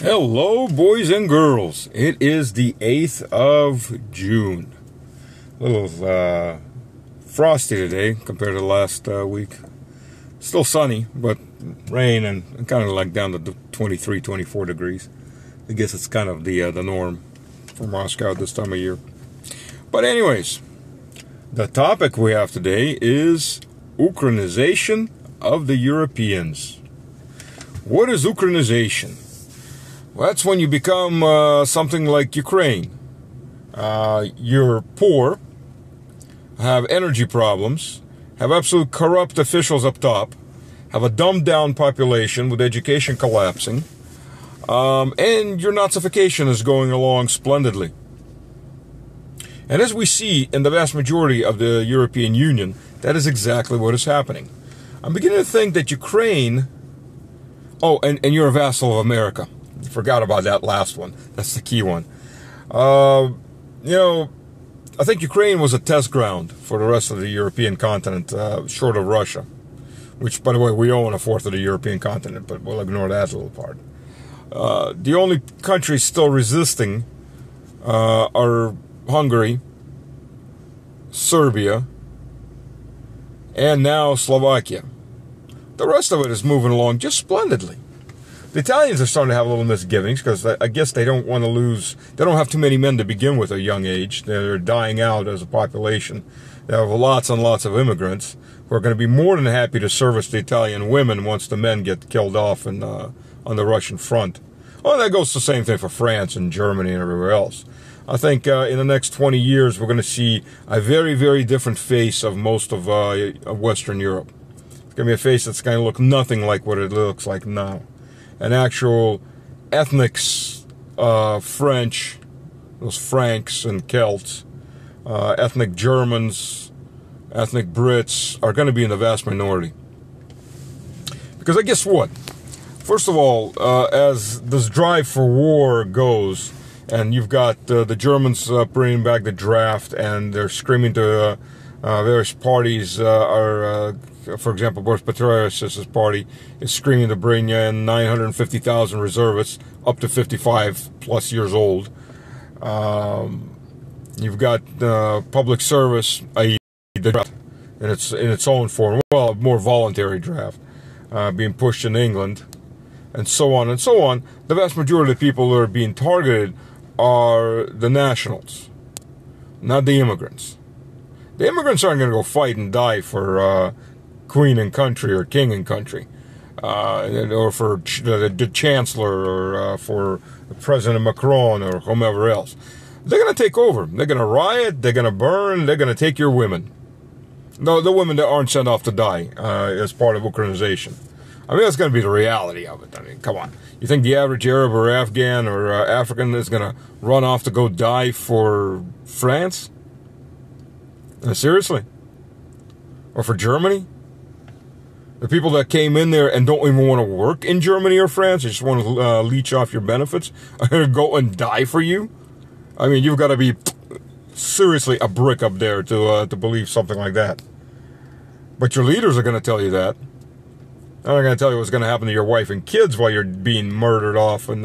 Hello, boys and girls. It is the 8th of June. A little frosty today compared to last week. Still sunny, but rain and kind of like down to 23, 24 degrees. I guess it's kind of the norm for Moscow this time of year. But anyways, the topic we have today is Ukranization of the Europeans. What is Ukranization? Well, that's when you become something like Ukraine. You're poor, have energy problems, have absolute corrupt officials up top, have a dumbed down population with education collapsing, and your Nazification is going along splendidly. And as we see in the vast majority of the European Union, that is exactly what is happening. I'm beginning to think that Ukraine... Oh, and you're a vassal of America. Forgot about that last one. That's the key one. I think Ukraine was a test ground for the rest of the European continent, short of Russia. Which, by the way, we own a fourth of the European continent, but we'll ignore that little part. The only countries still resisting are Hungary, Serbia, and now Slovakia. The rest of it is moving along just splendidly. The Italians are starting to have a little misgivings because I guess they don't want to lose. They don't have too many men to begin with at a young age. They're dying out as a population. They have lots and lots of immigrants who are going to be more than happy to service the Italian women once the men get killed off on the Russian front. Well, that goes the same thing for France and Germany and everywhere else. I think in the next 20 years we're going to see a very, very different face of most of Western Europe. It's going to be a face that's going to look nothing like what it looks like now. An actual ethnic French, those Franks and Celts, ethnic Germans, ethnic Brits are going to be in the vast minority. Because I guess what? First of all, as this drive for war goes, and you've got the Germans bringing back the draft, and they're screaming to various parties for example, Boris Pistorius' party is screaming to bring in 950,000 reservists up to 55 plus years old. You've got public service, i.e. the draft in its own form, well, a more voluntary draft, being pushed in England, and so on and so on. The vast majority of the people that are being targeted are the nationals, not the immigrants. The immigrants aren't going to go fight and die for Queen and country or King and country, or for the Chancellor, or for President Macron, or whomever else. They're going to take over. They're going to riot. They're going to burn. They're going to take your women. No, the women that aren't sent off to die as part of Ukranization. I mean, that's going to be the reality of it. I mean, come on. You think the average Arab or Afghan or African is going to run off to go die for France? Seriously? Or for Germany? The people that came in there and don't even want to work in Germany or France, they just want to leech off your benefits, are going to go and die for you? I mean, you've got to be seriously a brick up there to believe something like that. But your leaders are going to tell you that. They're not going to tell you what's going to happen to your wife and kids while you're being murdered off and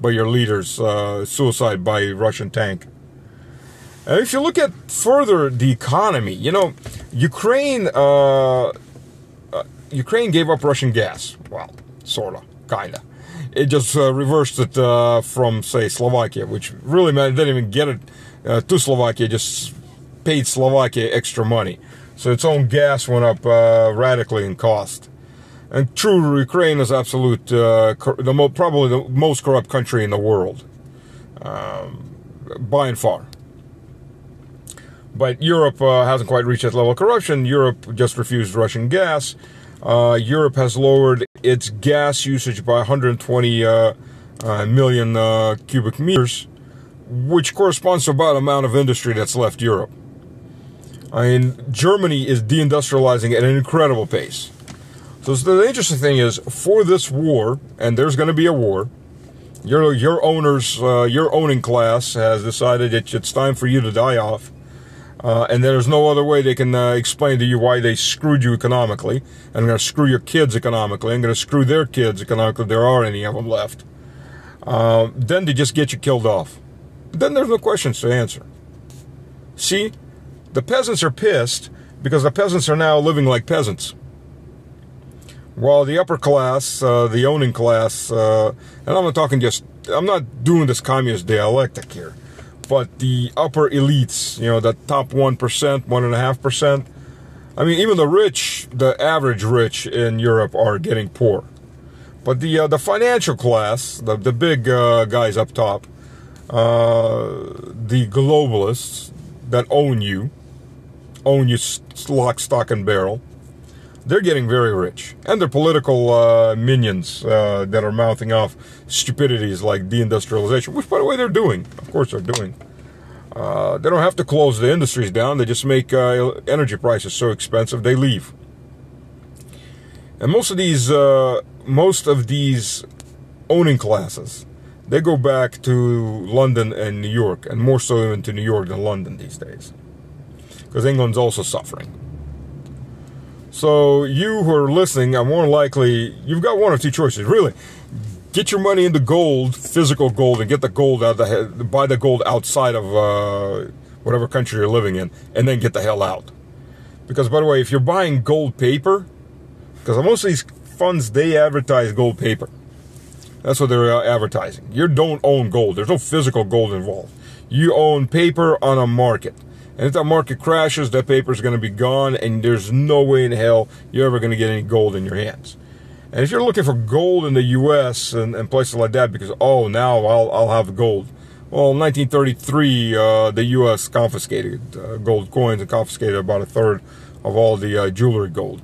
by your leaders, suicide by Russian tank. And if you look at further the economy, Ukraine gave up Russian gas. Well, sort of, kind of. It just reversed it from, say, Slovakia, which really meant they didn't even get it to Slovakia, just paid Slovakia extra money. So its own gas went up radically in cost. And true, Ukraine is absolute, probably the most corrupt country in the world, by and far. But Europe hasn't quite reached that level of corruption. Europe just refused Russian gas. Europe has lowered its gas usage by 120 million cubic meters, which corresponds to about the amount of industry that's left Europe. I mean, Germany is deindustrializing at an incredible pace. So the interesting thing is, for this war, and there's going to be a war, your owning class has decided it's time for you to die off. And there's no other way they can explain to you why they screwed you economically. And I'm going to screw your kids economically. I'm going to screw their kids economically, if there are any of them left. then they just get you killed off. Then there's no questions to answer. See, the peasants are pissed because the peasants are now living like peasants. While the upper class, the owning class, and I'm not doing this communist dialectic here, but the upper elites, the top 1%, 1.5%, I mean, even the rich, the average rich in Europe are getting poor. But the financial class, the big guys up top, the globalists that own you lock, stock, and barrel, they're getting very rich. And their political minions that are mouthing off stupidities like deindustrialization, which, by the way, they're doing. Of course they're doing. They don't have to close the industries down. They just make energy prices so expensive, they leave. And most of these owning classes, they go back to London and New York, and more so even to New York than London these days. Because England's also suffering. So you who are listening are more likely, you've got one of two choices, really. Get your money into gold, physical gold, and get the gold out buy the gold outside of whatever country you're living in, and then get the hell out. Because, by the way, if you're buying gold paper, because most of these funds, they advertise gold paper. That's what they're advertising. You don't own gold. There's no physical gold involved. You own paper on a market. And if that market crashes, that paper is going to be gone, and there's no way in hell you're ever going to get any gold in your hands. And if you're looking for gold in the U.S. and places like that, because, oh, now I'll have gold. Well, in 1933, the U.S. confiscated gold coins and confiscated about a third of all the jewelry gold.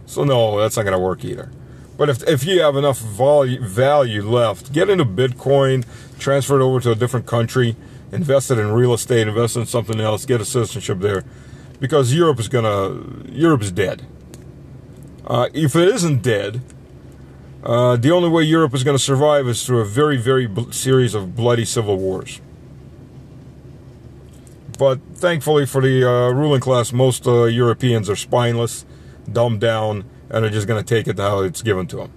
So, no, that's not going to work either. But if you have enough value left, get into Bitcoin, transfer it over to a different country, invest it in real estate, invest in something else, get a citizenship there. Because Europe is dead. If it isn't dead, the only way Europe is going to survive is through a very, very series of bloody civil wars. But thankfully for the ruling class, most Europeans are spineless, dumbed down, and are just going to take it how it's given to them.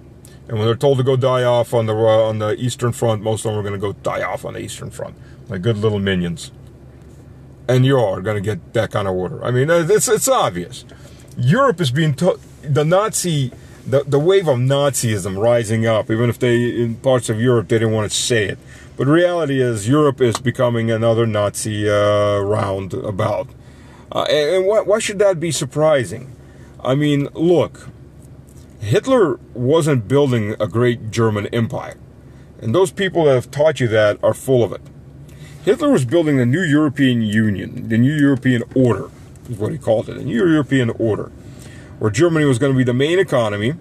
And when they're told to go die off on the Eastern Front, most of them are going to go die off on the Eastern Front, like good little minions. And you are going to get that kind of order. I mean, it's obvious. Europe is being the wave of Nazism rising up, even if in parts of Europe they didn't want to say it. But the reality is Europe is becoming another Nazi roundabout. And why should that be surprising? I mean, look, Hitler wasn't building a great German empire. And those people that have taught you that are full of it. Hitler was building the new European Union, the new European order, is what he called it, a new European order, where Germany was going to be the main economy,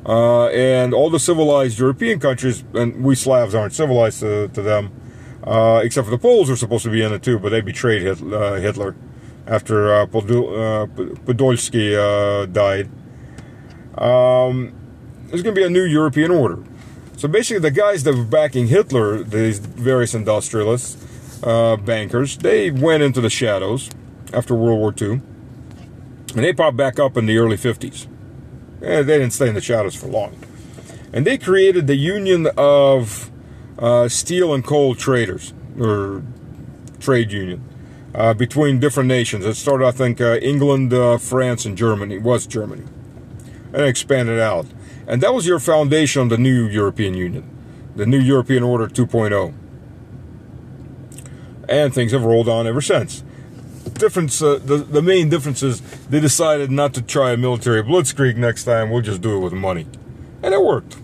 and all the civilized European countries, and we Slavs aren't civilized to them, except for the Poles were supposed to be in it too, but they betrayed Hitler after Podolsky died. There's going to be a new European order. So basically the guys that were backing Hitler, these various industrialists, bankers, they went into the shadows after World War II. And they popped back up in the early 50s. They didn't stay in the shadows for long. And they created the Union of Steel and Coal Traders, or trade union, between different nations. It started, I think, England, France, and Germany. And expanded out. And that was your foundation on the new European Union, the new European Order 2.0. And things have rolled on ever since. The main difference is they decided not to try a military blitzkrieg next time. We'll just do it with money. And it worked.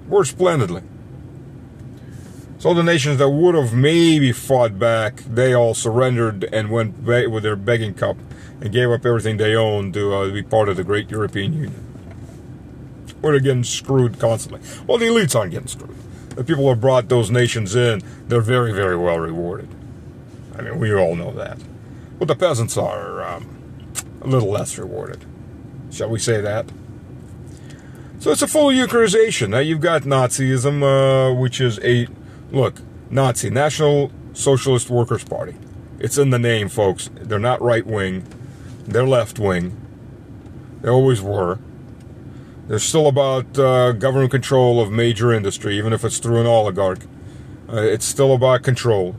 Worked splendidly. So the nations that would have maybe fought back, they all surrendered and went with their begging cup and gave up everything they owned to be part of the great European Union. Or they're getting screwed constantly. Well, the elites aren't getting screwed. The people who brought those nations in, they're very, very well rewarded. I mean, we all know that. But the peasants are a little less rewarded. Shall we say that? So it's a full Ukranization. Now you've got Nazism, which is Nazi, National Socialist Workers' Party. It's in the name, folks. They're not right-wing. They're left-wing. They always were. They're still about government control of major industry, even if it's through an oligarch. It's still about control.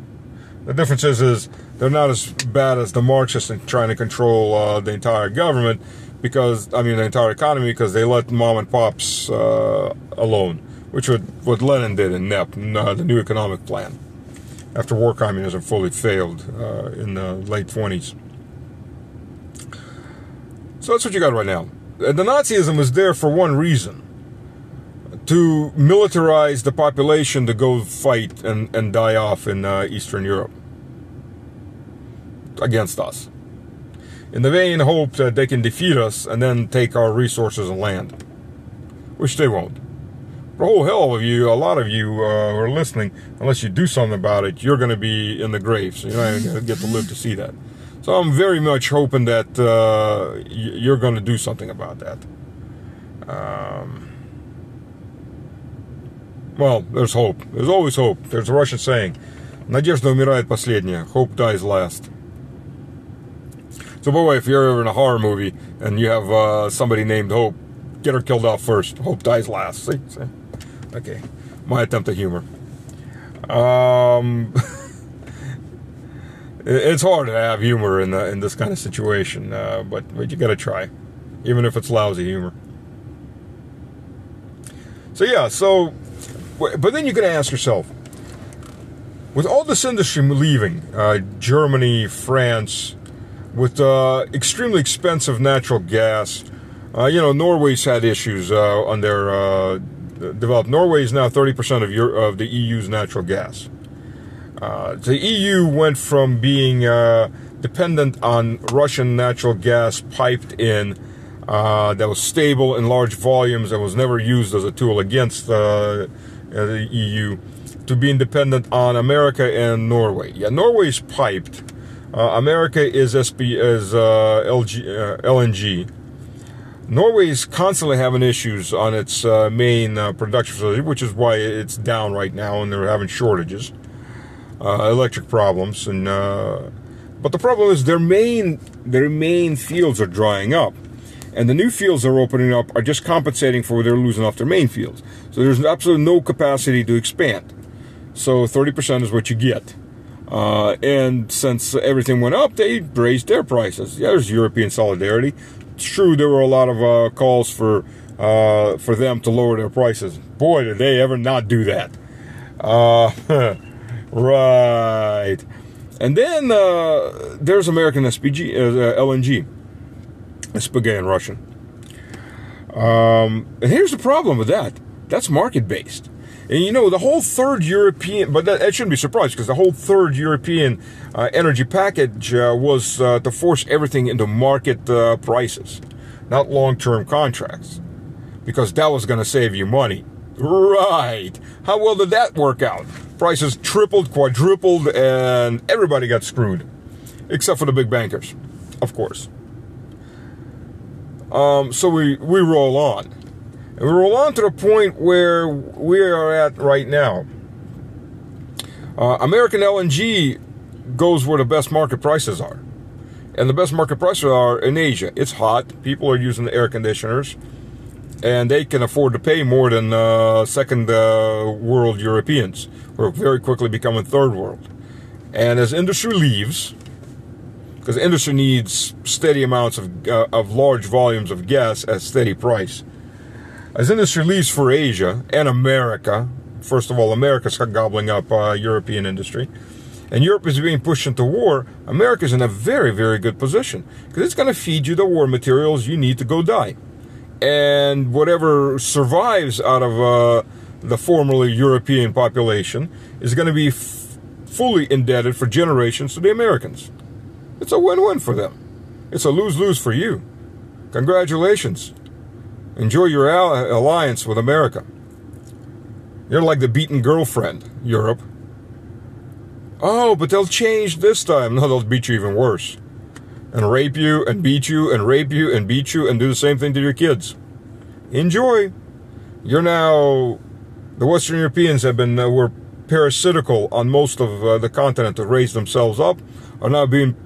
The difference is they're not as bad as the Marxists in trying to control the entire government, because, I mean, the entire economy, because they let mom and pops alone, which was what Lenin did in NEP, the New Economic Plan, after war communism fully failed in the late 20s. So that's what you got right now. The Nazism is there for one reason: to militarize the population to go fight and die off in Eastern Europe against us, in the vain hope that they can defeat us and then take our resources and land, which they won't. For a whole hell of you, a lot of you who are listening, unless you do something about it, you're going to be in the grave, so you're not even going to get to live to see that. So I'm very much hoping that you're going to do something about that. Well, there's hope. There's always hope. There's a Russian saying, "Надежда умирает последняя. Hope dies last." So, by the way, if you're ever in a horror movie and you have somebody named Hope, get her killed off first. Hope dies last. See? Okay. My attempt at humor. It's hard to have humor in this kind of situation, but you gotta try, even if it's lousy humor. So yeah, but then you're gonna ask yourself, with all this industry leaving, Germany, France, with extremely expensive natural gas, Norway's had issues on their developed. Norway is now 30% of the EU's natural gas. The EU went from being dependent on Russian natural gas piped in, that was stable in large volumes and was never used as a tool against the EU, to being dependent on America and Norway. Yeah, Norway's piped. America is LNG. Norway is constantly having issues on its main production facility, which is why it's down right now and they're having shortages. Electric problems, and but the problem is their main fields are drying up, and the new fields they're opening up are just compensating for what they're losing off their main fields. So there's absolutely no capacity to expand. So 30% is what you get, and since everything went up, they raised their prices. Yeah, there's European solidarity. It's true there were a lot of calls for them to lower their prices. Boy, did they ever not do that. Right. And then there's American LNG. SPG in Russian. And here's the problem with that. That's market-based. And the whole third European, but that shouldn't be surprised, because the whole third European energy package was to force everything into market prices, not long-term contracts, because that was going to save you money. Right. How well did that work out? Prices tripled, quadrupled, and everybody got screwed. Except for the big bankers, of course. So we roll on. And we roll on to the point where we are at right now. American LNG goes where the best market prices are. And the best market prices are in Asia. It's hot. People are using the air conditioners. And they can afford to pay more than second world Europeans, who are very quickly becoming third world. And as industry leaves, because industry needs steady amounts of large volumes of gas at steady price. As industry leaves for Asia and America, first of all, America's gobbling up European industry, and Europe is being pushed into war, America's in a very, very good position, because it's going to feed you the war materials you need to go die. And whatever survives out of the formerly European population is going to be fully indebted for generations to the Americans. It's a win-win for them. It's a lose-lose for you. Congratulations. Enjoy your alliance with America. You're like the beaten girlfriend, Europe. Oh, but they'll change this time. No, they'll beat you even worse. And rape you, and beat you, and rape you, and beat you, and do the same thing to your kids. Enjoy. You're now... The Western Europeans have been... were parasitical on most of the continent to raise themselves up, are now being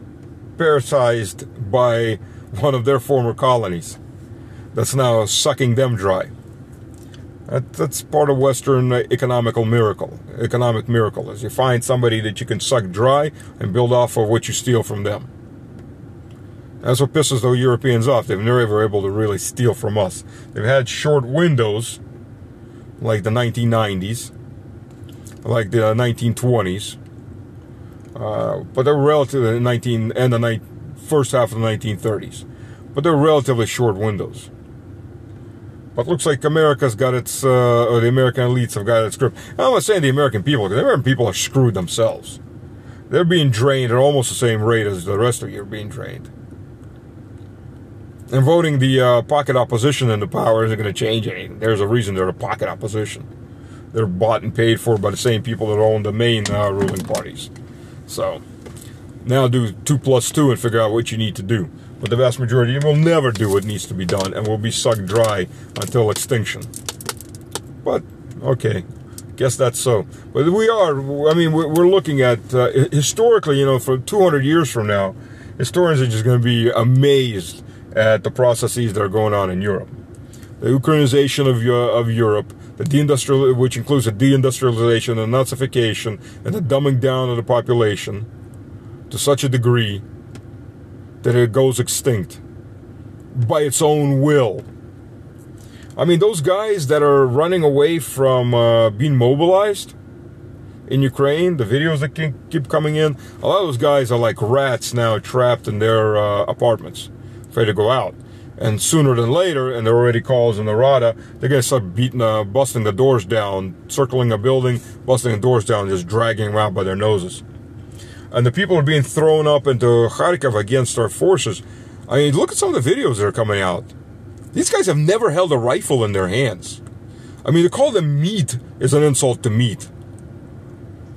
parasitized by one of their former colonies. that's now sucking them dry. That's part of Western economic miracle, is you find somebody that you can suck dry and build off of what you steal from them. That's what pisses the Europeans off. They've never ever able to really steal from us. They've had short windows, like the 1990s, like the 1920s, but they were relatively the first half of the 1930s. But they're relatively short windows. But looks like America's got its, or the American elites have got its grip. I'm not saying the American people, because the American people are screwed themselves. They're being drained at almost the same rate as the rest of you are being drained. And voting the pocket opposition into power isn't going to change anything. There's a reason they're the pocket opposition. They're bought and paid for by the same people that own the main ruling parties. So, now do 2 plus 2 and figure out what you need to do. But the vast majority will never do what needs to be done and will be sucked dry until extinction. But, okay, guess that's so. But we're looking at, historically, for 200 years from now, historians are just going to be amazed at the processes that are going on in Europe. The Ukranization of Europe, which includes the deindustrialization, the Nazification, and the dumbing down of the population to such a degree that it goes extinct by its own will. I mean, those guys that are running away from being mobilized in Ukraine, the videos that keep coming in, a lot of those guys are like rats now trapped in their apartments, afraid to go out. And sooner than later, and there are already calls in the Rada, they're going to start busting the doors down, circling a building, busting the doors down, just dragging them out by their noses. And the people are being thrown up into Kharkiv against our forces. I mean, look at some of the videos that are coming out. These guys have never held a rifle in their hands. I mean, to call them meat is an insult to meat.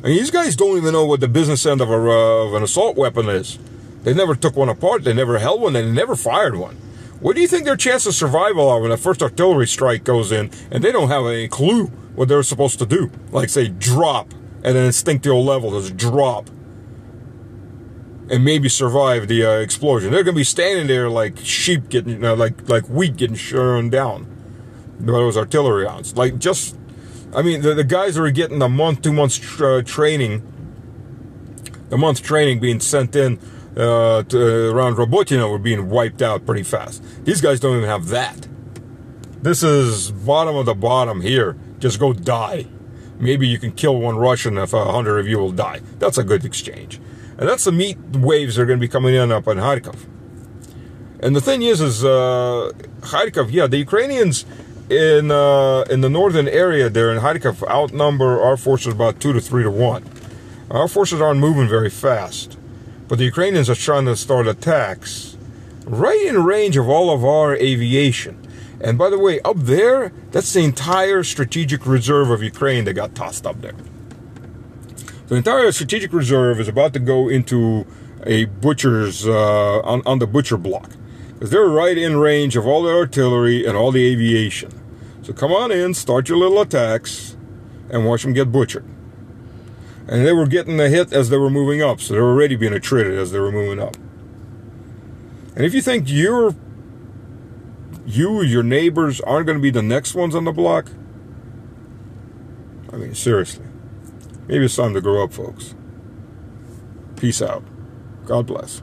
I mean, these guys don't even know what the business end of an assault weapon is. They never took one apart. They never held one. They never fired one. What do you think their chance of survival are when the first artillery strike goes in and they don't have any clue what they're supposed to do? Like, say, drop at an instinctual level. Just drop. And maybe survive the explosion. They're going to be standing there like sheep getting, like wheat getting shorn down by those artillery rounds. The guys that are getting a month, 2 months training, being sent in around Robotina were being wiped out pretty fast. These guys don't even have that. This is bottom of the bottom here. Just go die. Maybe you can kill one Russian if 100 of you will die. That's a good exchange. And that's the meat waves that are going to be coming in up in Kharkiv. And the thing is Kharkiv, yeah, the Ukrainians in the northern area there in Kharkiv outnumber our forces about 2 to 3 to 1. Our forces aren't moving very fast. But the Ukrainians are trying to start attacks right in range of all of our aviation. And by the way, up there, that's the entire strategic reserve of Ukraine that got tossed up there. The entire strategic reserve is about to go into a butcher's, on the butcher block. Because they're right in range of all the artillery and all the aviation. So come on in, start your little attacks, and watch them get butchered. And they were getting a hit as they were moving up, so they were already being attrited as they were moving up. And if you think your neighbors aren't going to be the next ones on the block, I mean, seriously. Maybe it's time to grow up, folks. Peace out. God bless.